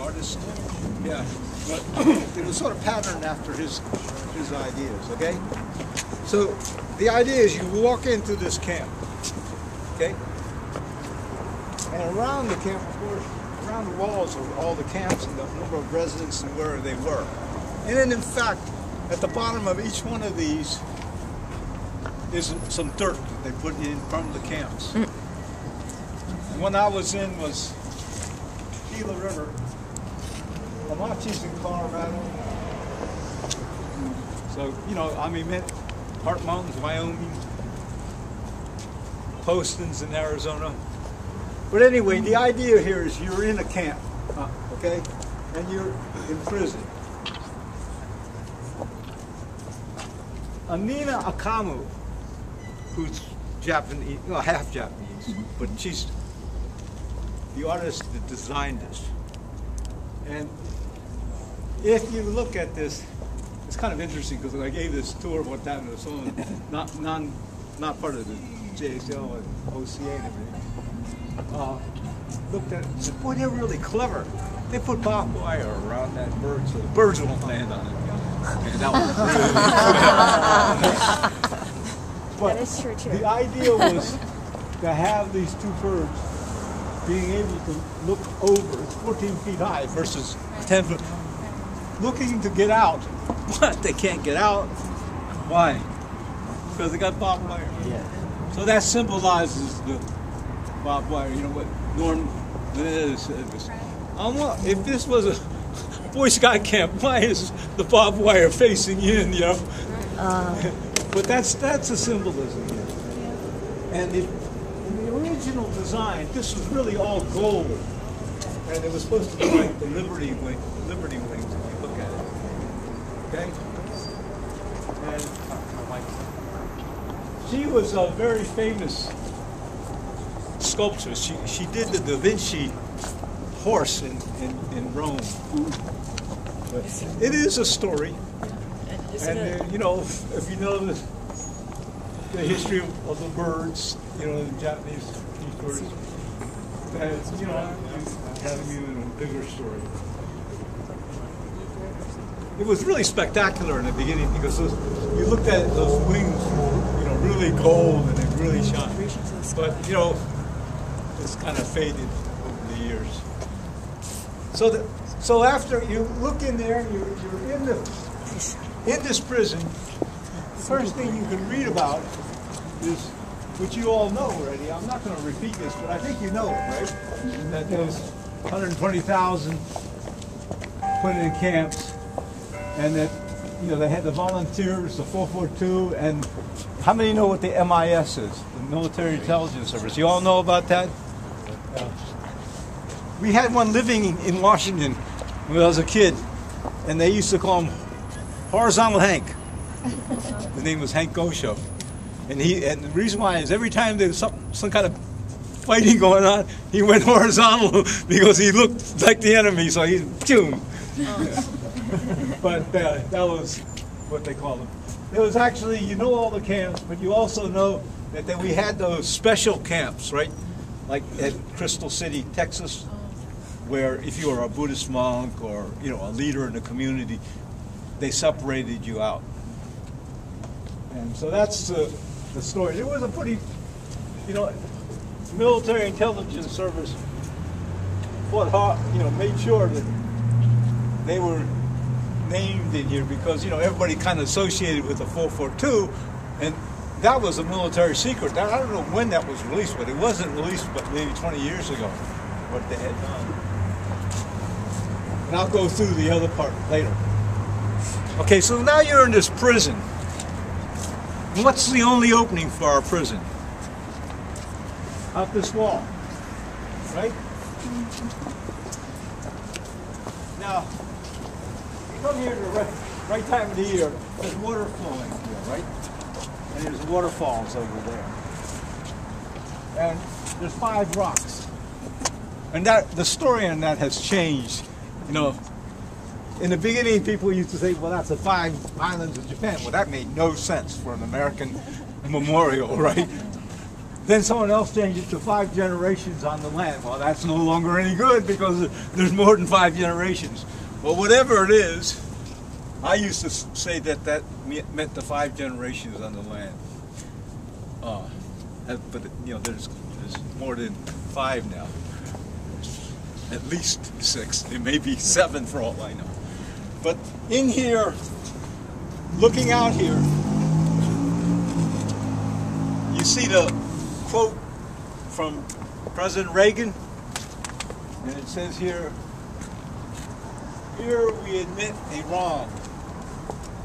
artist. Yeah, but it was sort of patterned after his ideas. Okay, so the idea is you walk into this camp. Okay, and around the camp, of course, around the walls are all the camps and the number of residents and where they were. And then, in fact, at the bottom of each one of these is some dirt that they put in front of the camps. The one I was in was Gila River, Apaches in Colorado. So, you know, I mean, Heart Mountains, Wyoming, Postons in Arizona. But anyway, the idea here is you're in a camp, okay, and you're in prison. Anina Akamu, who's Japanese, well, half Japanese, but she's the artist that designed this. And if you look at this, it's kind of interesting because I gave this tour one time to someone not part of the JACL and OCA and everything. Looked at it and said, boy, they're really clever. They put barbed wire around that bird so the birds won't land on it. And that was really that is true too. The idea was to have these two birds being able to look over. It's 14 feet high versus 10 foot. Looking to get out, but they can't get out. Why? Because they got barbed wire. Yeah. So that symbolizes the barbed wire. You know what Norm said was, if this was a Boy Scout camp, why is the barbed wire facing in, you know? But that's a symbolism here. And in the original design, this was really all gold. And it was supposed to be like the Liberty Wings, if you look at it. Okay? And she was a very famous sculptor. She did the Da Vinci horse in Rome. But it is a story. And you know, if you know the history of the birds, you know, the Japanese birds, that, you know, having even a bigger story. It was really spectacular in the beginning because you looked at it, those wings were, you know, really gold and it really shone. But, you know, it's kind of faded over the years. So after you look in there, you're in this prison. The first thing you can read about is, which you all know already. I'm not going to repeat this, but I think you know it, right? That there's 120,000 put in camps, and that, you know, they had the volunteers, the 442, and how many know what the MIS is? The Military Intelligence Service. You all know about that? Yeah. We had one living in Washington when I was a kid, and they used to call him Horizontal Hank. His name was Hank Gosho. And the reason why is every time there was some kind of fighting going on, he went horizontal because he looked like the enemy, so he boom. But that was what they called them. There was actually, you know, all the camps, but you also know that we had those special camps, right? Like at Crystal City, Texas, where if you were a Buddhist monk or, you know, a leader in the community, they separated you out. And so that's the story. It was a pretty, you know, military intelligence service fought hard, you know, made sure that they were named in here because, you know, everybody kind of associated with the 442, and that was a military secret. I don't know when that was released, but it wasn't released but maybe 20 years ago, what they had done. And I'll go through the other part later. Okay, so now you're in this prison. What's the only opening for our prison? Out this wall, right? Now, you come here to the right time of the year, there's water flowing here, right? And there's waterfalls over there. And there's 5 rocks. And the story on that has changed. You know, in the beginning, people used to say, well, that's the 5 islands of Japan. Well, that made no sense for an American memorial, right? Then someone else changed it to 5 generations on the land. Well, that's no longer any good because there's more than 5 generations. Well, whatever it is, I used to say that that meant the 5 generations on the land. But you know, there's more than 5 now. At least 6. It may be 7 for all I know. But in here, looking out here, you see the quote from President Reagan, and it says here, "Here we admit a wrong.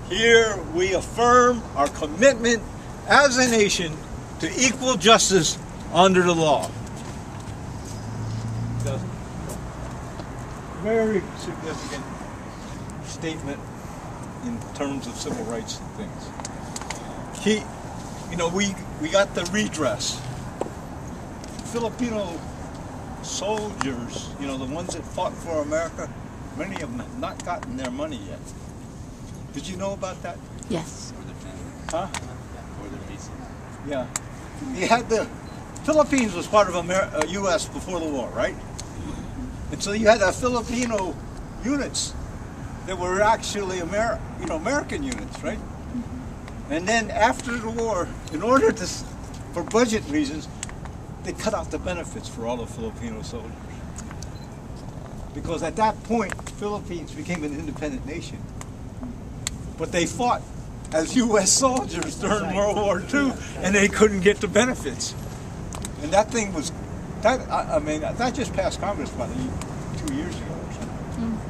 Here we affirm our commitment as a nation to equal justice under the law." Very significant statement in terms of civil rights things. You know, we got the redress. Filipino soldiers, you know, the ones that fought for America, many of them have not gotten their money yet. Did you know about that? Yes. Or their family. Huh? Or their visas. Yeah. You had the Philippines was part of U.S. before the war, right? And so you had the Filipino units that were actually American units, right? And then after the war, in order to, for budget reasons, they cut out the benefits for all the Filipino soldiers. Because at that point, Philippines became an independent nation. But they fought as U.S. soldiers during World War II, and they couldn't get the benefits. And that thing was, I mean, that just passed Congress about 2 years ago or something.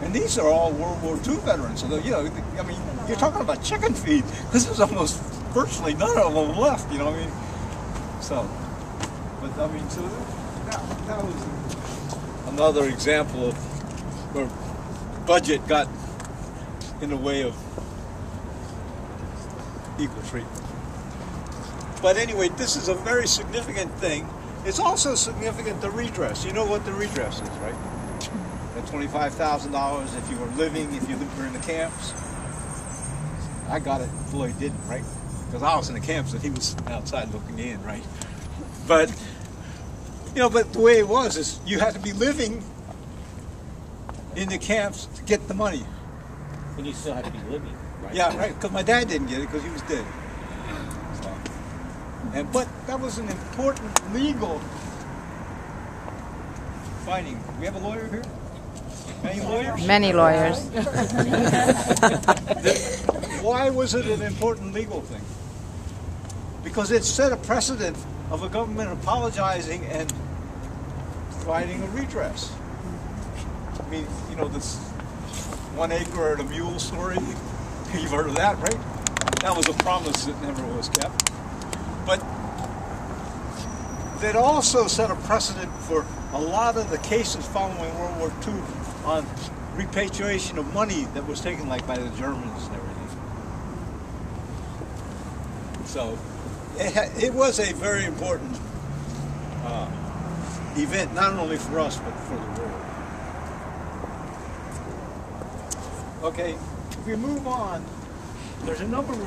And these are all World War II veterans. So, you know, I mean, you're talking about chicken feed. This is almost virtually none of them left, you know what I mean? So, but I mean, so that was another example of where budget got in the way of equal treatment. But anyway, this is a very significant thing. It's also significant, the redress. You know what the redress is, right? That $25,000 if you were if you were in the camps. I got it, Floyd didn't, right? Because I was in the camps and he was outside looking in, right? But, you know, but the way it was is you had to be living in the camps to get the money. And you still have to be living, right? Yeah, right, because my dad didn't get it because he was dead. But that was an important legal finding. We have a lawyer here? Many lawyers? Many lawyers. Why was it an important legal thing? Because it set a precedent of a government apologizing and providing a redress. I mean, you know, this 1 acre and a mule story, you've heard of that, right? That was a promise that never was kept. But that also set a precedent for a lot of the cases following World War II on repatriation of money that was taken like by the Germans and everything. So it was a very important event, not only for us, but for the world. Okay, if we move on, there's a number of